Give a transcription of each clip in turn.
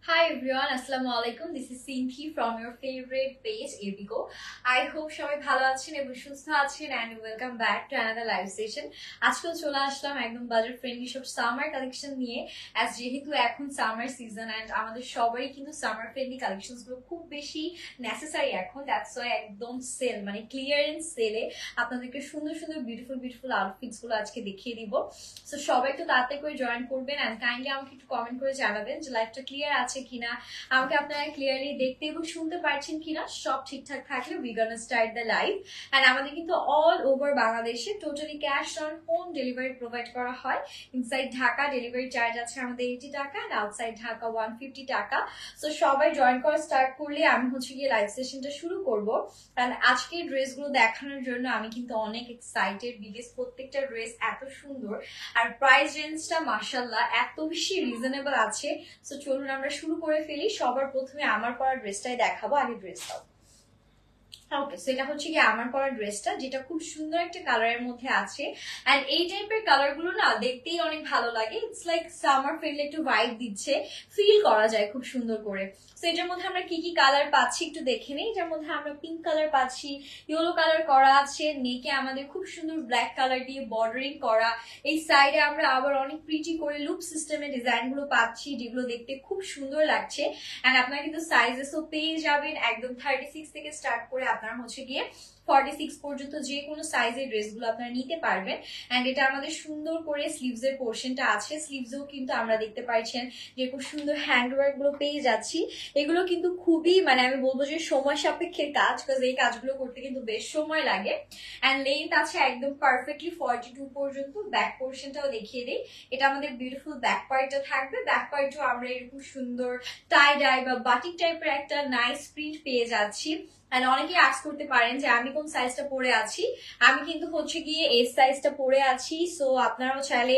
Hi everyone, Assalamu alaikum. This is Sinthi from your favorite page, Epico. I hope সবাই ভালো আছেন এবং সুস্থ আছেন and welcome back to another live session. আজকেও চলে আসলাম একদম বাজেট ফ্রেন্ডলি সব সামার কালেকশন নিয়ে as যেহেতু এখন সামার সিজন and আমাদের সবারই কিন্তু সামার ফ্রেন্ডলি কালেকশনস গুলো খুব বেশি নেসেসারি এখন। দ্যাটস ওয়াই একদম সেল মানে ক্লিয়ারেন্স সেলে আপনাদেরকে সুন্দর সুন্দর বিউটিফুল আউটফিটস গুলো আজকে দেখিয়ে দিব। সো সবাই তো তাড়াতাড়ি করে জয়েন করবেন and কাইন্ডলি আমাকে একটু কমেন্ট করে জানাবেন যে লাইভটা ক্লিয়ার আছে কিনা, আমাকে আপনারা ক্লিয়ারলি দেখতে এবং শুনতে পারছেন কিনা। সব ঠিকঠাক থাকলে we gonna start the live. And আমাদের কিন্তু অল ওভার বাংলাদেশে totally cash on home delivery provide করা হয়। ইনসাইড ঢাকা ডেলিভারি চার্জ আছে আমাদের 80 টাকা এন্ড আউটসাইড ঢাকা 150 টাকা। সো সবাই জয়েন করা স্টার্ট করলে আমি গিয়ে লাইভ সেশনটা শুরু করবো। কারণ আজকে ড্রেসগুলো দেখানোর জন্য আমি কিন্তু অনেক এক্সাইটেড বিকজ প্রত্যেকটা ড্রেস এত সুন্দর আর প্রাইস রেঞ্জটা মাশাআল্লাহ এত বেশি রিজনেবল আছে। সো চলুন আমরা শুরু করে ফেলি। সবার প্রথমে আমার পরা ড্রেসটাই দেখাবো। আগে ড্রেসটাও ওকে, সেটা কি আমার পরা ড্রেসটা, যেটা খুব সুন্দর একটা কালারের মধ্যে আছে। এন্ড এই টাইপের কালার গুলো না দেখতেই অনেক ভালো লাগে। ইটস লাইক সামার ফিল একটু ভাইব দিচ্ছে, ফিল করা যায় খুব সুন্দর করে। সো এটার মধ্যে আমরা কি কি কালার পাচ্ছি একটু দেখে নিই। এটার মধ্যে আমরা পিঙ্ক কালার পাচ্ছি, ইয়েলো কালার করা আছে, নেকে আমাদের খুব সুন্দর ব্ল্যাক কালার দিয়ে বর্ডারিং করা। এই সাইডে আমরা আবার অনেক প্রিটি করে লুপ সিস্টেমের ডিজাইন গুলো পাচ্ছি, যেগুলো দেখতে খুব সুন্দর লাগছে। এন্ড আপনারা কিন্তু সাইজেসও পেয়ে যাবেন একদম 36 থেকে স্টার্ট করে আপনারা গিয়ে 46 পর্যন্ত যে কোনো সাইজের ড্রেসগুলো আপনারা নিতে পারবেন। এন্ড এটা আমাদের সুন্দর করে স্লিভস এর পোর্শনটা আছে। স্লিভসেও কিন্তু আমরা দেখতে পাচ্ছেন যে খুব সুন্দর হ্যান্ড ওয়ার্ক গুলো পেয়ে যাচ্ছি। এগুলো কিন্তু খুবই মানে আমি বলবো যে সময় সাপেক্ষের কাজ, কারণ এই কাজগুলো করতে কিন্তু বেশ সময় লাগে। এন্ড লেন্থ আছে একদম পারফেক্টলি 42 পর্যন্ত। ব্যাক পোর্শনটাও দেখিয়ে দিই। এটা আমাদের বিউটিফুল ব্যাক পার্টটা থাকবে। ব্যাক পার্টও আমরা এরকম সুন্দর টাই ডাই বা বাটিক টাইপের একটা নাইস প্রিন্ট পেয়ে যাচ্ছি। অনেকেই আস্ক করতে পারেন যে আমি কোন সাইজটা পরে আছি। আমি কিন্তু গিয়ে এস সাইজটা পরে আছি। সো আপনারাও চাইলে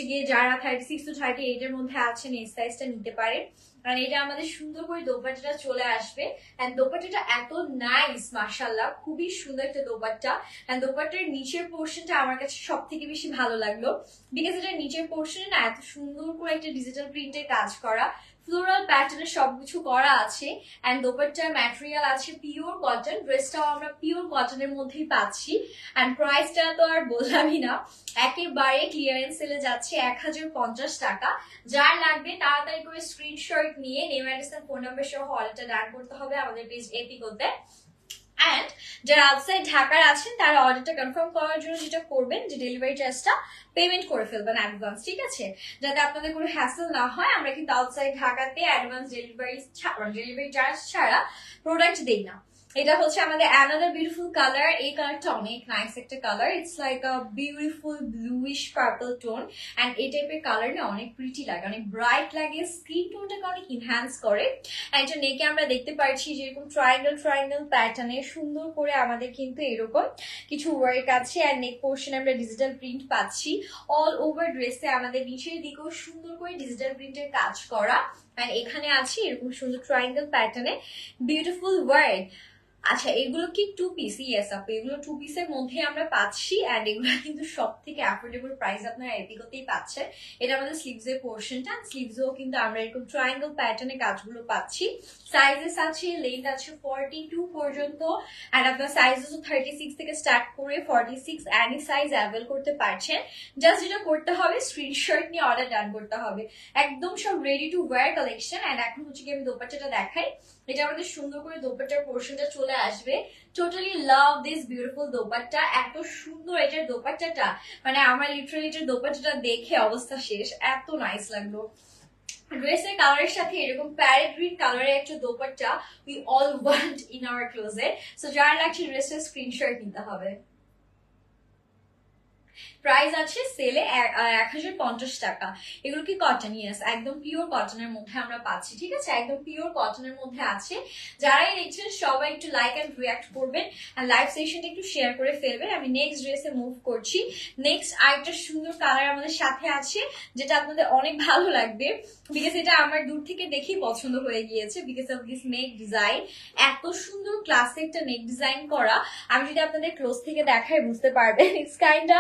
গিয়ে যারা 36 to 38 এর মধ্যে আছেন এস সাইজটা নিতে পারেন। কারণ এটা আমাদের সুন্দর করে দোপাট্টাটা চলে আসবে। এন্ড দোপাট্টাটা এত নাইস মাশাআল্লাহ, খুবই সুন্দর একটা দোপাট্টা। এন্ড দোপাট্টার নিচের পোর্শনটা আমার কাছে সব থেকে বেশি ভালো লাগলো বিকজ এটা নিচের পোর্শনে না এত সুন্দর করে একটা ডিজিটাল প্রিন্টের কাজ করা, ফ্লোরাল প্যাটার্নের সবকিছু করা আছে। এন্ড দোপাট্টার ম্যাটেরিয়াল আছে পিওর কটন। ড্রেসটাও আমরা পিওর কটনের মধ্যেই পাচ্ছি। এন্ড প্রাইসটা তো আর বললামই না, একেবারে ক্লিয়ারেন্স সেলে যাচ্ছে 1050 টাকা। যার লাগবে তাড়াতাড়ি করে স্ক্রিনশট নিয়ে নেম অ্যাড্রেস আর ফোন নাম্বার সহ অর্ডারটা ডান করতে হবে আমাদের পেজ এপিকোতে। এন্ড যারা আউটসাইড ঢাকার আছেন তারা অর্ডারটা কনফার্ম করার জন্য যেটা করবেন যে ডেলিভারি চার্জটা পেমেন্ট করে ফেলবেন অ্যাডভান্স, ঠিক আছে? যাতে আপনাদের কোনো হ্যাসেল না হয়। আমরা কিন্তু আউটসাইড ঢাকাতে অ্যাডভান্স ডেলিভারি চার্জ ছাড়া প্রোডাক্ট দেই না। এটা আমাদের অ্যানাদার বিউটিফুল কালার। এই কালারটা অনেক নাইস একটা colour. It's like a beautiful bluish purple tone. And এই টাইপের কালার না অনেক প্রিটি লাগে, অনেক ব্রাইট লাগে, স্কিন টোনটাকে অনেক ইনহ্যান্স করে। এটা নেকে আমরা দেখতে পাচ্ছি যেরকম ট্রায়াঙ্গেল প্যাটার্নে সুন্দর করে আমাদের কিন্তু এরকম কিছু ওয়ার্ক আছে। আর নেক পোর্শনে আমরা ডিজিটাল প্রিন্ট পাচ্ছি। অল ওভার ড্রেসে আমাদের নিচের দিকেও সুন্দর করে ডিজিটাল প্রিন্টের কাজ করা। আর এখানে আছে এরকম সুন্দর ট্রায়াঙ্গেল প্যাটার্নে বিউটিফুল ওয়ার্ক। আচ্ছা, এগুলো কি টু পিস? ইয়েস আপু, এগুলো টু পিসের মধ্যে আমরা পাচ্ছি। এন্ড এগুলো কিন্তু সব থেকে অ্যাফোর্ডেবল প্রাইস আপনারা এপিকোতেই পাচ্ছেন। এটা আমাদের স্লিভস এর পোর্শনটা। স্লিভসেও কিন্তু আমরা এরকম ট্রায়াঙ্গেল প্যাটার্নে কাজগুলো পাচ্ছি। সাইজেস আছে, লেন্থ আছে 42 পর্যন্ত। এন্ড আপনার সাইজেস 36 থেকে স্টার্ট করে 46 এনি সাইজ অ্যাভেল করতে পারছেন। জাস্ট যেটা করতে হবে স্ক্রিনশট নিয়ে অর্ডার ডান করতে হবে। একদম সব ready to wear collection. And এখন কি আমি দোপাট্টাটা দেখাই। এটা আমাদের সুন্দর করে দোপাট্টার পোর্শনটা চলে আসবে। Totally love this beautiful dupatta. এত সুন্দর এটার দোপাট্টাটা, মানে আমার লিটারালি এটার দোপাট্টাটা দেখে অবস্থা শেষ, এত নাইস লাগলো। ড্রেসের কালারের সাথে এরকম প্যারেট গ্রিন কালারের একটা dupatta we all want in our closet. So যারা লাগছে ড্রেসের স্ক্রিনশট নিতে হবে। প্রাইস আছে সেলে 1050 টাকা। এগুলো কি কটন? ইয়েস, একদম পিওর কটনের মধ্যে আমরা পাচ্ছি, ঠিক আছে? একদম পিওর কটনের মধ্যে আছে। যারাই দেখছেন সবাই একটু লাইক এন্ড রিঅ্যাক্ট করবেন আর লাইভ সেশনটা একটু শেয়ার করে ফেলবেন। আমি নেক্সট ড্রেসে মুভ করছি। নেক্সট আরেকটা সুন্দর কালার আমাদের সাথে আছে যেটা আপনাদের অনেক ভালো লাগবে বিকজ এটা আমার দূর থেকে দেখেই পছন্দ হয়ে গিয়েছে because of this neck design. এত সুন্দর ক্লাসিক একটা নেক ডিজাইন করা। আমি যদি আপনাদের ক্লোজ থেকে দেখাই বুঝতে পারবেন। It's kinda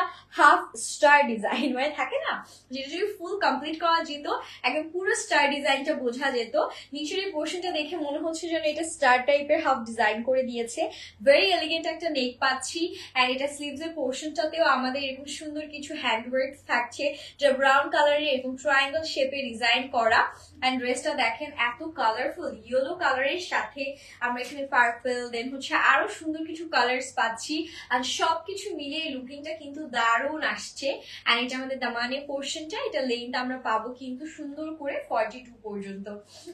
half star design মানে থাকে না, যেটা যদি ফুল কমপ্লিট করা যেত একদম পুরো স্টার ডিজাইনটা বোঝা যেত। নিচের এই পোর্শনটা দেখে মনে হচ্ছে যেন এটা স্টার টাইপের হাফ ডিজাইন করে দিয়েছে। ভেরি এলিগেন্ট একটা নেক পাচ্ছি। অ্যান্ড এটা স্লিভস এর পোর্শনটাতেও আমাদের এরকম সুন্দর কিছু হ্যান্ডওয়ার্ক থাকছে, যা ব্রাউন কালারের এরকম ট্রায়াঙ্গেল শেপে ডিজাইন করা। অ্যান্ড ড্রেসটা দেখেন এত কালারফুল, ইয়েলো কালারের সাথে আমরা এখানে পার্পল, দেন হচ্ছে আরো সুন্দর কিছু কালার্স পাচ্ছি। আর সবকিছু মিলিয়ে লুকিংটা কিন্তু দারুণ আসছে। অ্যান্ড এটা আমাদের দামানে পোর্শনটা, এটা লেন্থ আমরা পাবো কিন্তু সুন্দর করে 42 পর্যন্ত।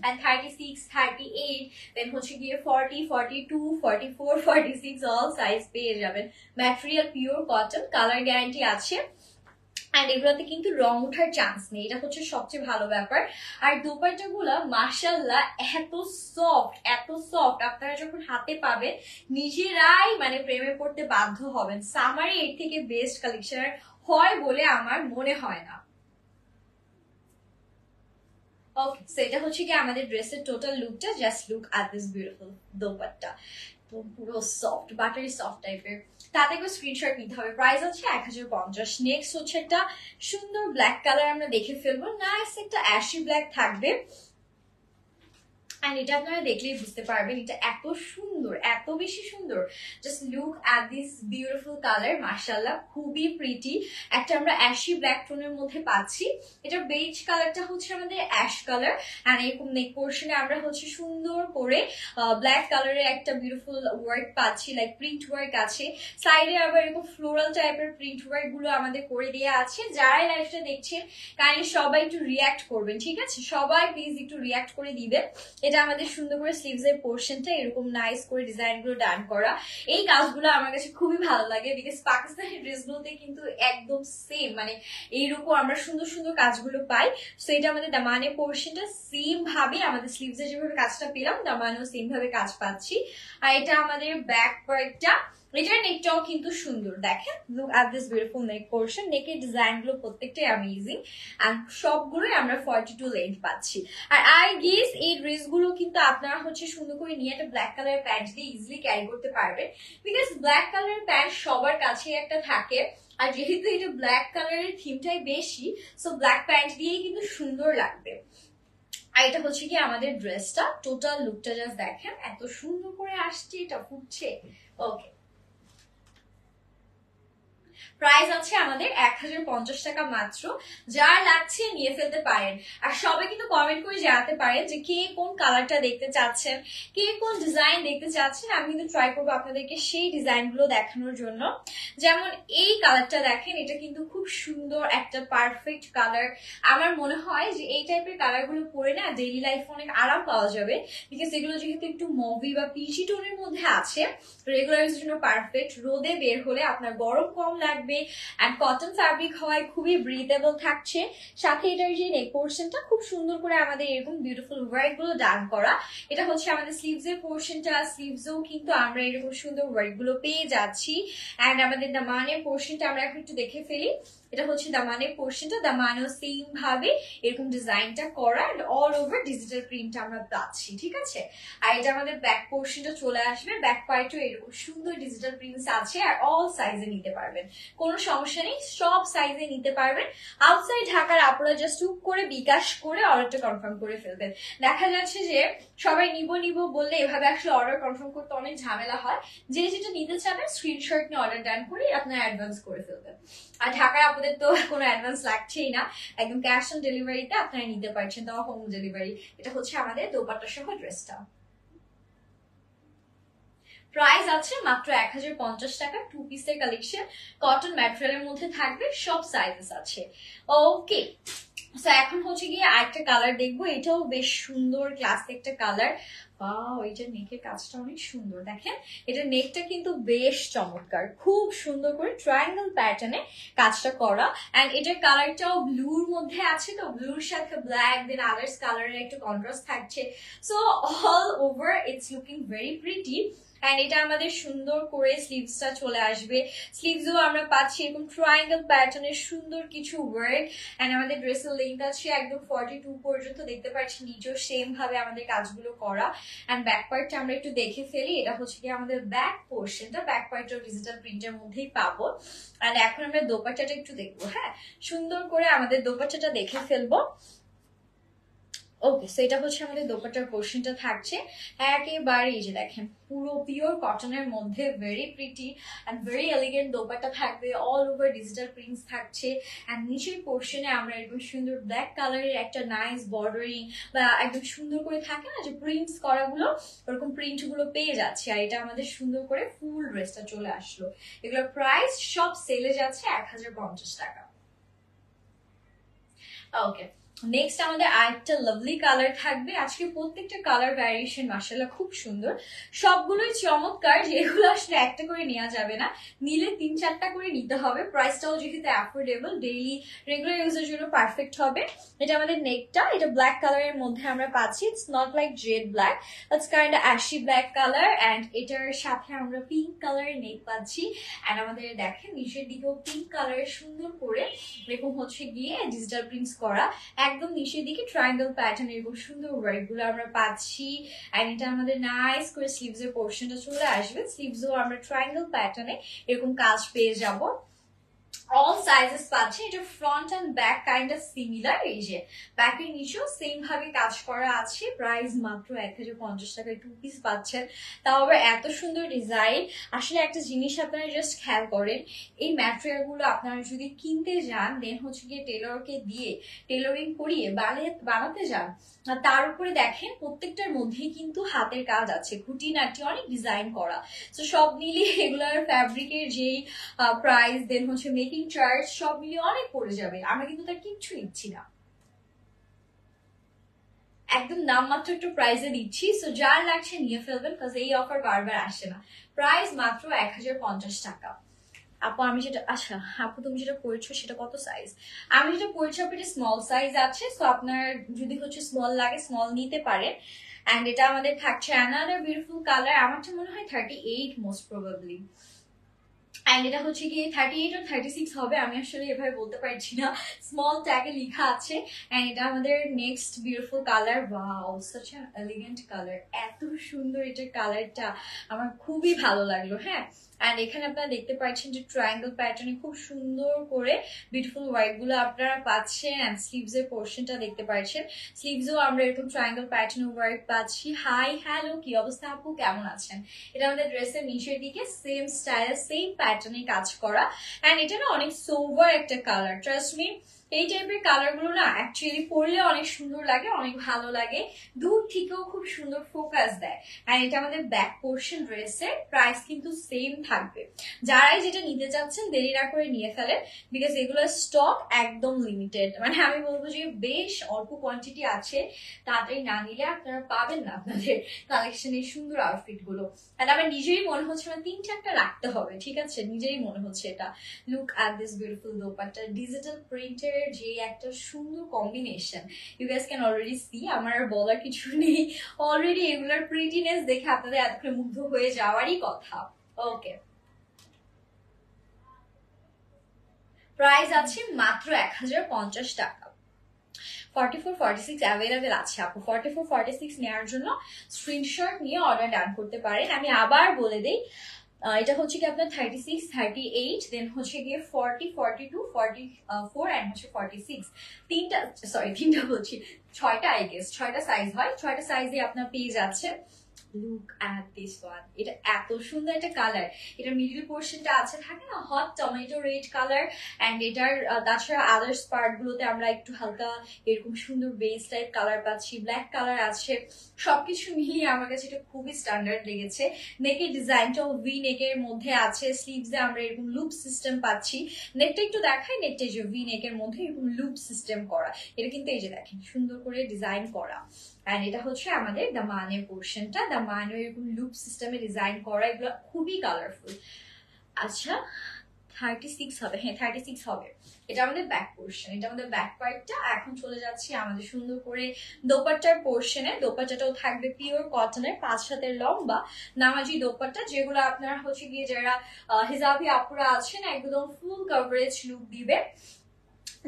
অ্যান্ড 36, 38, দেন হচ্ছে গিয়ে 40, 42, 44, 46 অল সাইজ পেয়ে যাবেন। Material pure cotton, colour guarantee আছে। অ্যান্ড এগুলোতে কিন্তু রং ওঠার চান্স নেই, এটা হচ্ছে সবচেয়ে ভালো ব্যাপার। আর দোপাট্টা গুলা মাশাআল্লাহ এত সফট, এত সফট, আপনারা যখন হাতে পাবেন নিজেরাই মানে প্রেমে পড়তে বাধ্য হবেন। সামারে এর থেকে বেস্ট কালেকশন হয় বলে আমার মনে হয় না। ওকে, সো এটা হচ্ছে কি আমাদের ড্রেসের টোটাল লুকটা। Just look at this beautiful dupatta, পুরো সফট, বাটারি সফট টাইপের। তাতে করে স্ক্রিনশট নিতে হবে। প্রাইস হচ্ছে 1050। নেক্সট হচ্ছে একটা সুন্দর ব্ল্যাক কালার আমরা দেখে ফেলবো। নাইস একটা অ্যাশি ব্ল্যাক থাকবে। And এটা আপনারা দেখলেই বুঝতে পারবেন এটা এত সুন্দর, এত বেশি সুন্দর। Just look at this beautiful colour, মাশাআল্লাহ খুবই প্রিটি। একটা আমরা অ্যাশি ব্ল্যাক টোনের মধ্যে পাচ্ছি। এটার বেজ কালারটা হচ্ছে আমাদের অ্যাশ কালার। এন্ড এরকম নেক পোর্শনে আমরা হচ্ছে সুন্দর করে ব্ল্যাক কালারের একটা বিউটিফুল ওয়ার্ক পাচ্ছি, লাইক প্রিন্ট ওয়ার্ক আছে। সাইডে আবার এরকম ফ্লোরাল টাইপের প্রিন্ট ওয়ার্ক গুলো আমাদের করে দেওয়া আছে। যারা লাইভটা দেখছেন কাইন্ডলি সবাই একটু রিয়াক্ট করবেন, ঠিক আছে? সবাই প্লিজ একটু রিয়াক্ট করে দিবেন। এটা আমাদের সুন্দর করে স্লিভস এর পোর্শনটা এরকম নাইস করে ডিজাইন গুলো ডান করা। এই কাজগুলো আমার কাছে খুবই ভালো লাগে, বিকজ পাকিস্তানি ড্রেস গুলোতে কিন্তু একদম সেম মানে এইরকম আমরা সুন্দর সুন্দর কাজগুলো পাই। সো এটা আমাদের দামানের পোর্শনটা সেম ভাবে আমাদের স্লিভস এর যেভাবে কাজটা পেলাম দামানেও সেম ভাবে কাজ পাচ্ছি। আর এটা আমাদের ব্যাক পার্টটা, এটার নেকটাও কিন্তু সুন্দর। দেখেন look at this beautiful neck portion. নেকের ডিজাইন গুলো প্রত্যেকটাই অ্যামেজিং। এন্ড সবগুলোই আমরা 42 লেন্থ পাচ্ছি। আর আই গেস এই ড্রেস গুলো কিন্তু আপনারা হচ্ছে সুন্দর করে নিয়ে একটা ব্ল্যাক কালারের প্যান্ট দিয়ে ইজিলি ক্যারি করতে পারবেন, বিকজ ব্ল্যাক কালারের প্যান্ট সবার কাছে একটা থাকে। আর যেহেতু এটা ব্ল্যাক কালারের থিমটাই বেশি, সো ব্ল্যাক প্যান্ট দিয়েই কিন্তু সুন্দর লাগবে। আর এটা হচ্ছে কি আমাদের ড্রেসটা, টোটাল লুকটা জাস্ট দেখেন এত সুন্দর করে আসছে, এটা ফুটছে। ওকে, প্রাইস আছে আমাদের 1050 টাকা মাত্র। যার লাগছে নিয়ে ফেলতে পারেন। আর সবাই কিন্তু কমেন্ট করে জানাতে পারেন যে কে কোন কালারটা দেখতে চাচ্ছেন, কে কোন ডিজাইন দেখতে চাচ্ছেন। আমি কিন্তু ট্রাই করবো আপনাদেরকে সেই ডিজাইন গুলো দেখানোর জন্য। যেমন এই কালারটা দেখেন, এটা কিন্তু খুব সুন্দর একটা পারফেক্ট কালার। আমার মনে হয় যে এই টাইপের কালার গুলো পরে না ডেইলি লাইফে অনেক আরাম পাওয়া যাবে, বিকজ এগুলো যেহেতু একটু মুভি বা পিচি টোনের মধ্যে আছে, রেগুলার জন্য পারফেক্ট। রোদে বের হলে আপনার গরম কম লাগবে। এন্ড কটন ফ্যাব্রিক হওয়ায় খুবই ব্রিথেবল থাকছে। সাথে এটার যে নেক পোর্শনটা খুব সুন্দর করে আমাদের এরকম বিউটিফুল ওয়ার্ক গুলো ডান করা। এটা হচ্ছে আমাদের স্লিভস এর পোর্শনটা। স্লিভসেও কিন্তু আমরা এরকম সুন্দর ওয়ার্ক গুলো পেয়ে যাচ্ছি। এন্ড আমাদের দামানের পোর্শনটা আমরা এখন একটু দেখে ফেলি। এটা হচ্ছে দামানের পোর্শনটা, দামানেও সেম ভাবে এরকম ডিজাইনটা করা and all over digital print আমরা পাচ্ছি, ঠিক আছে? আর এটা আমাদের ব্যাক পোর্শনটা চলে আসবে। ব্যাক পার্টেও এরকম সুন্দর ডিজিটাল প্রিন্টস আছে। আর অল সাইজে নিতে পারবেন, কোনো সমস্যা নেই, সব সাইজে নিতে পারবেন। আউটসাইড ঢাকার আপনারা জাস্ট টুক করে বিকাশ করে অর্ডারটা কনফার্ম করে ফেলবেন। দেখা যাচ্ছে যে সবাই নিব নিব বললে এভাবে আসলে অর্ডার কনফার্ম করতে অনেক ঝামেলা হয়। যে যেটা নিতে চাবেন স্ক্রিনশট নিয়ে অর্ডার ডান করে আপনার অ্যাডভান্স করে ফেলবেন। আর ঢাকার আপনাদের তো কোনো অ্যাডভান্স লাগছেই না, একদম ক্যাশ অন ডেলিভারিতে আপনারা নিতে পারছেন, তাও হোম ডেলিভারি। এটা হচ্ছে আমাদের দোপাট্টা সহ ড্রেসটা। প্রাইস আছে মাত্র 1050 টাকা। 2 পিসের কালেকশন, কটন ম্যাটেরিয়ালের মধ্যে থাকবে, সব সাইজেস আছে। ওকে, সো এখন হচ্ছে গিয়ে আরেকটা কালার দেখবো। এটাও বেশ সুন্দর ক্লাসিক একটা কালার। ওয়াও, এইটার নেকের কাজটা অনেক সুন্দর। দেখেন এটার নেকটা কিন্তু বেশ চমৎকার, খুব সুন্দর করে ট্রায়াঙ্গেল প্যাটার্নে কাজটা করা। এন্ড এটার কালারটাও ব্লুর মধ্যে আছে, তো ব্লুর সাথে ব্ল্যাক দেন আদার্স কালারের একটা কন্ট্রাস্ট থাকছে। So all over it's looking very pretty. And এটা আমাদের সুন্দর করে স্লিভসটা চলে আসবে। স্লিভসও আমরা পাচ্ছি এরকম ট্রায়াঙ্গেল প্যাটার্নের সুন্দর কিছু ওয়ার্ক। এন্ড আমাদের ড্রেসের লেন্থ আছে একদম 42 পর্যন্ত, দেখতে পাচ্ছি নিচেও সেম ভাবে আমাদের কাজগুলো করা। এন্ড ব্যাক পার্টটা আমরা একটু দেখে ফেলি। এটা হচ্ছে কি আমাদের ব্যাক পোর্শনটা, ব্যাক পার্টটা ডিজিটাল প্রিন্টের মধ্যেই পাবো। এন্ড এখন আমরা দোপাট্টাটা একটু দেখবো। হ্যাঁ, সুন্দর করে আমাদের দোপাট্টাটা দেখে ফেলবো। ওকে, সো এটা হচ্ছে আমাদের দোপাট্টার পোর্শনটা থাকছে। একেবারে এই যে দেখেন পুরো পিওর কটনের মধ্যে very pretty and very elegant dupatta থাকবে, অল ওভার ডিজিটাল প্রিন্টস থাকছে। এন্ড নিচের পোর্শনে আমরা এরকম সুন্দর ব্ল্যাক কালারের একটা নাইস বর্ডারিং বা একদম সুন্দর করে থাকে না যে প্রিন্টস করাগুলো, ওরকম প্রিন্ট গুলো পেয়ে যাচ্ছে। আর এটা আমাদের সুন্দর করে ফুল ড্রেসটা চলে আসলো। এগুলোর প্রাইস সব সেলে যাচ্ছে 1050 টাকা। ওকে, নেক্সট আমাদের আরেকটা লাভলি কালার থাকবে। আজকে প্রত্যেকটা কালার ভ্যারিয়েশন মাশাআল্লাহ খুব সুন্দর, সবগুলোই চমৎকার, যেগুলো আসলে একটা করে নেওয়া যাবে না, নিলে 3-4টা করে নিতে হবে। প্রাইসটাও যেহেতু অ্যাফোর্ডেবল, ডেইলি রেগুলার ইউজের জন্য পারফেক্ট হবে। এটা আমাদের নেকটা, এটা ব্ল্যাক কালারের মধ্যে আমরা পাচ্ছি। It's not like jet black, it's kind of ashy black colour. And এটার সাথে আমরা পিঙ্ক কালারের নেক পাচ্ছি। এন্ড আমাদের দেখেন নিচের দিকেও পিঙ্ক কালারের সুন্দর করে এরকম হচ্ছে গিয়ে ডিজিটাল প্রিন্টস করা। একদম নিচের দিকে ট্রায়াঙ্গেল প্যাটার্ন এরকম সুন্দর ওয়ার্ক গুলো আমরা পাচ্ছি। এন্ড এটা আমাদের নাইস করে স্লিভস এর পোর্শনটা চলে আসবে। স্লিভসও আমরা ট্রায়াঙ্গেল প্যাটার্নে এরকম কাজ পেয়ে যাব। অল সাইজেস পাচ্ছে। এটা front end back kind of similar. এই যে ব্যাকের নিচেও সেম ভাবে কাজ করা আছে। প্রাইস মাত্র 1050 টাকায় 2 পিস পাচ্ছেন, তাও আবার এত সুন্দর ডিজাইন। আসলে একটা জিনিস আপনারা জাস্ট খেয়াল করেন, এই ম্যাটেরিয়াল গুলো আপনারা যদি কিনতে যান, দেন হচ্ছে গিয়ে টেলরকে দিয়ে টেলরিং করিয়ে বানাতে যান, তার উপরে দেখেন প্রত্যেকটার মধ্যেই কিন্তু হাতের কাজ আছে, খুঁটিনাটি অনেক ডিজাইন করা। তো সব মিলিয়ে এগুলার ফ্যাব্রিকের যেই প্রাইস, দেন হচ্ছে মেকিং চার্জ, সব মিলিয়ে অনেক পড়ে যাবে। আমরা কিন্তু তার কিচ্ছু নিচ্ছি না, একদম নামমাত্র একটু প্রাইসে দিচ্ছি। সো যার লাগছে নিয়ে ফেলবেন, কাজ এই অফার বারবার আসে না। প্রাইস মাত্র 1050 টাকা। আপু আমি যেটা, আচ্ছা আপু তুমি যেটা পড়ছো সেটা কত সাইজ? আমি যেটা পড়ছি আপু এটা স্মল সাইজ আছে। সো আপনার যদি হচ্ছে স্মল লাগে স্মল নিতে পারেন। এন্ড এটা আমাদের থাকছে অ্যানাদার বিউটিফুল কালার। আমারটা মনে হয় 38 মোস্ট প্রবাবলি। এন্ড এটা হচ্ছে কি 38 or 36 হবে, আমি আসলে এভাবে বলতে পারছি না, স্মল ট্যাগে লেখা আছে। এন্ড এটা আমাদের next beautiful colour. Wow, such an elegant colour, এত সুন্দর এটার কালারটা, আমার খুবই ভালো লাগলো। হ্যাঁ, এন্ড এখানে আপনারা দেখতে পাচ্ছেন যে ট্রায়াঙ্গেল প্যাটার্নে খুব সুন্দর করে বিউটিফুল ওয়ার্ক গুলো আপনারা পাচ্ছেন। এন্ড স্লিভস এর পোর্শনটা দেখতে পাচ্ছেন, স্লিভসও আমরা এরকম ট্রায়াঙ্গেল প্যাটার্নের ওয়ার্ক পাচ্ছি। হাই হ্যালো, কি অবস্থা আপু, কেমন আছেন? এটা আমাদের ড্রেসের নিচের দিকে সেম স্টাইল সেম প্যাটার্নে কাজ করা। এন্ড এটা না অনেক সোভার একটা কালার, ট্রাস্ট মি। এই টাইপের কালার গুলো না অ্যাকচুয়ালি পরলে অনেক সুন্দর লাগে, অনেক ভালো লাগে, দূর থেকেও খুব সুন্দর ফোকাস দেয়। এন্ড এটা আমাদের ব্যাক পোর্শন ড্রেসের প্রাইস কিন্তু সেম থাকবে। যারাই যেটা নিতে চাচ্ছেন দেরি না করে নিয়ে ফেলেন, বিকজ এগুলোর স্টক একদম লিমিটেড। মানে আমি বলবো যে বেশ অল্প কোয়ান্টিটি আছে, তাড়াতাড়ি না নিলে আপনারা পাবেন না আপনাদের কালেকশনের সুন্দর আউটফিট গুলো। আর আমার নিজেরই মনে হচ্ছে না 3-4টা রাখতে হবে, ঠিক আছে, নিজেরই মনে হচ্ছে এটা। Look at this beautiful dupatta, digital প্রিন্টের যে একটা সুন্দর combination, you guys can already see. আমার আর বলার কিছু নেই, অলরেডি এগুলার প্রিটিনেস দেখে আপনাদের এতক্ষণ মুগ্ধ হয়ে যাওয়ারই কথা। ওকে, প্রাইস আছে মাত্র 1050 টাকা। 44-46 অ্যাভেলেবেল আছে আপু। 44-46 নেওয়ার জন্য স্ক্রিনশট নিয়ে অর্ডার ডান করতে পারেন। আমি আবার বলে দিই, এটা হচ্ছে কি আপনার 36, 38, দেন হচ্ছে গিয়ে 40, 42, 44 এন্ড হচ্ছে 46। তিনটা বলছি, 6টা আই গেস, 6টা সাইজ হয়, 6টা সাইজে আপনার পেয়ে যাচ্ছে। লুক অ্যাট দিস ওয়ান, এটা এত সুন্দর একটা কালার। এটা মিডল পোর্শনটা আছে থাকে না hot tomato red colour. And এটার তাছাড়া আদার্স পার্ট গুলোতে আমরা একটু হালকা এরকম সুন্দর বেস টাইপ কালার পাচ্ছি, ব্ল্যাক কালার আছে। সবকিছু মিলিয়ে আমার কাছে এটা খুবই স্ট্যান্ডার্ড লেগেছে। নেকের ডিজাইনটাও ভি নেকের মধ্যে আছে, স্লিভসে আমরা এরকম লুপ সিস্টেম পাচ্ছি। নেকটা একটু দেখাই, নেকটা যে ভি নেকের মধ্যে এরকম লুপ সিস্টেম করা। এটা কিন্তু এই যে দেখেন সুন্দর করে ডিজাইন করা। এন্ড এটা হচ্ছে আমাদের দামানের পোর্শনটা, দামানও এরকম লুপ সিস্টেমে ডিজাইন করা, এগুলো খুবই কালারফুল। আচ্ছা, 36 হবে, হ্যাঁ 36 হবে। এটা আমাদের ব্যাক পোর্শন, এটা আমাদের ব্যাক পার্টটা। এখন চলে যাচ্ছি আমাদের সুন্দর করে দোপাট্টার পোর্শনে। দোপাট্টাটাও থাকবে পিওর কটনের 5 হাতের লম্বা নামাজি দোপাট্টা, যেগুলো আপনারা হচ্ছে গিয়ে যারা হিজাবি আপুরা আছেন একদম ফুল কভারেজ লুক দিবে।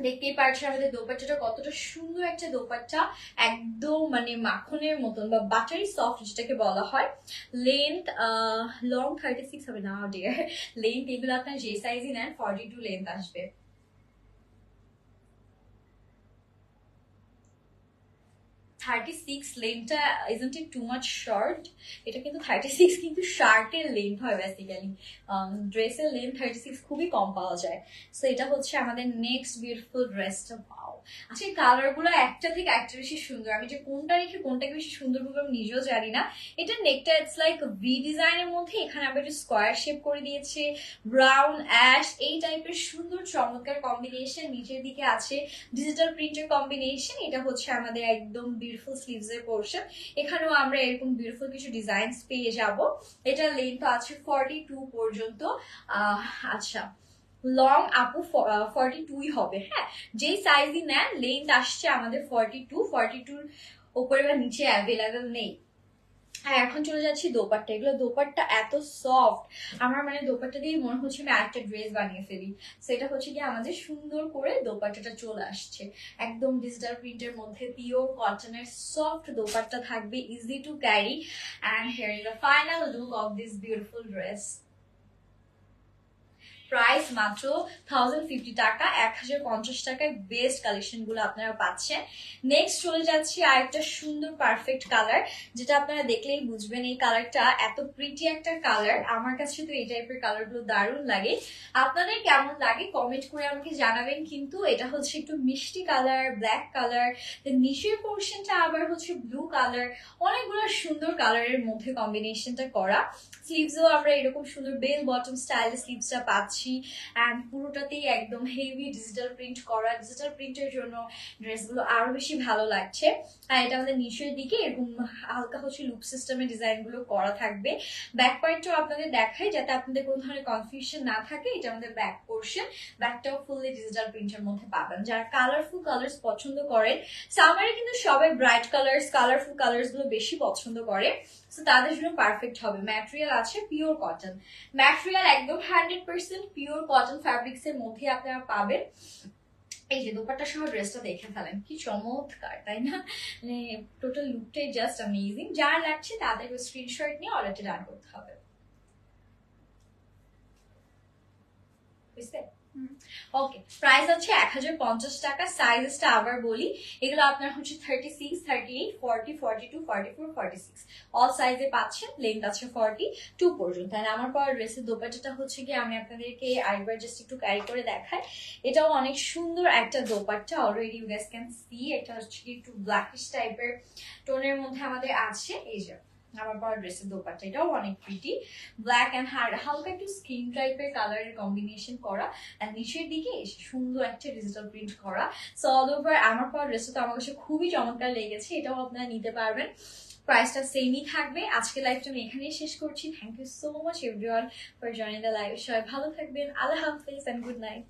দেখতেই পাচ্ছেন আমাদের দোপাট্টাটা কতটা সুন্দর একটা দোপাট্টা, একদম মানে মাখনের মতন বা বাটারি সফট যেটাকে বলা হয়। লেন্থ লং 36 হবে না ডিয়ার, লেন্থ এগুলো আপনার যে সাইজই নেন 42 লেন্থ আসবে। 36 লেন্থটা isn't it too much short? এটা কিন্তু 36 কিন্তু শার্টের লেন্থ হয় বেসিক্যালি, ড্রেসের লেন্থ 36 খুবই কম পাওয়া যায়। সো এটা হচ্ছে আমাদের নেক্সট বিউটিফুল ড্রেসটা। পাও আচ্ছা, এই কালার গুলো একটা থেকে একটা বেশি সুন্দর। আমি যে কোনটা রেখে কোনটাকে বেশি সুন্দর বলবো আমি নিজেও জানি না। এটা নেকটা ইটস লাইক ভি ডিজাইনের মধ্যে, এখানে আবার একটু স্কোয়ার শেপ করে দিয়েছে, ব্রাউন অ্যাশ এই টাইপের সুন্দর চমৎকার কম্বিনেশন। নিচের দিকে আছে ডিজিটাল প্রিন্টের কম্বিনেশন। এটা হচ্ছে আমাদের একদম বিউটিফুল স্লিভস এর পোর্শন। এখানেও আমরা এরকম বিউটিফুল কিছু ডিজাইনস পেয়ে যাব। এটা লেন্থ আছে 42 পর্যন্ত। আচ্ছা, লং আপু 42 হবে। হ্যাঁ, যেই সাইজই নেন লেন্থ আসছে আমাদের 42 উপরে বা নিচে অ্যাভেলেবেল নেই। হ্যাঁ, এখন চলে যাচ্ছি দোপাট্টা। এগুলো দোপাট্টা এত সফট, আমার মানে দোপাট্টা দিয়ে মনে হচ্ছে আমি আরেকটা ড্রেস বানিয়ে ফেলি। সেটা হচ্ছে কি আমাদের সুন্দর করে দোপাট্টাটা চলে আসছে একদম ডিজিটাল প্রিন্টের মধ্যে, পিওর কটনের সফট দোপাট্টা থাকবে, easy to carry. And here is the final look of this beautiful dress. Price মাত্র 1050 টাকা, 1050 টাকায় বেস্ট কালেকশন গুলো আপনারা পাচ্ছেন। নেক্সট চলে যাচ্ছি আরেকটা সুন্দর পারফেক্ট কালার, যেটা আপনারা দেখলেই বুঝবেন এই কালারটা এত প্রিটি একটা কালার। আমার কাছে তো এই টাইপের কালার গুলো দারুণ লাগে। আপনাদের কেমন লাগে কমেন্ট করে আমাকে জানাবেন। কিন্তু এটা হচ্ছে একটু মিষ্টি কালার, ব্ল্যাক কালার, নিচের পোর্শনটা আবার হচ্ছে ব্লু কালার, অনেকগুলো সুন্দর কালারের মধ্যে কম্বিনেশনটা করা। স্লিভসও আমরা এরকম সুন্দর বেল বটম স্টাইলে স্লিভসটা পাচ্ছি। অ্যান্ড পুরোটাতেই একদম হেভি ডিজিটাল প্রিন্ট করা। ডিজিটাল প্রিন্টের জন্য ড্রেসগুলো আরো বেশি ভালো লাগছে। আর এটা আমাদের নিচের দিকে এরকম হালকা হচ্ছে লুপ সিস্টেমের ডিজাইন গুলো করা থাকবে। ব্যাক পার্টটাও আপনাদের দেখাই যাতে আপনাদের কোনো ধরনের কনফিউশন না থাকে। এটা আমাদের ব্যাক পোর্শন, ব্যাকটাও ফুললি ডিজিটাল প্রিন্টের মধ্যে পাবেন। যারা কালারফুল কালার্স পছন্দ করেন, সামারে কিন্তু সবাই ব্রাইট কালার্স কালারফুল কালার্স গুলো বেশি পছন্দ করে, সো তাদের জন্য পারফেক্ট হবে। ম্যাটেরিয়াল আছে পিওর কটন, ম্যাটেরিয়াল একদম 100% পিওর কটন ফ্যাব্রিক্স এর মধ্যে আপনারা পাবেন। এই যে দোপাট্টা সহ ড্রেসটা দেখে ফেলেন, কি চমৎকার তাই না? মানে টোটাল লুকটাই জাস্ট অ্যামেজিং। যার লাগছে তাদের স্ক্রিনশট নিয়ে অর্ডারটা ডান করতে হবে, বুঝতে? ওকে, প্রাইস হচ্ছে 1050 টাকা। সাইজটা আবার বলি, এগুলো আপনার হচ্ছে 36, 38, 40, 42, 44, 46 অল সাইজে পাচ্ছেন। লেন্থ আছে 42 পর্যন্ত। আর আমার পর ড্রেসের দোপাট্টাটা হচ্ছে কি আমি আপনাদেরকে আরেকবার জাস্ট একটু ক্যারি করে দেখাই। এটাও অনেক সুন্দর একটা dupatta. Already you guys can see, এটা হচ্ছে কি একটু ব্ল্যাকিশ টাইপের টোনের মধ্যে আমাদের আছে। এই যে আমার পর ড্রেসের দোপাট্টা, এটাও অনেক প্রিটি, ব্ল্যাক এন্ড হালকা একটু স্কিন টাইপের কালারের কম্বিনেশন করা। আর নিচের দিকে সুন্দর একটা ডিজিটাল প্রিন্ট করা। সো অল ওভার আমার পর ড্রেসটা তো আমার কাছে খুবই চমৎকার লেগেছে, এটাও আপনারা নিতে পারবেন। প্রাইসটা সেমই থাকবে। আজকে লাইভটা আমি এখানেই শেষ করছি। Thank you so much everyone for joining the live. সবাই ভালো থাকবেন। আল্লাহ হাফেজ এন্ড গুড নাইট।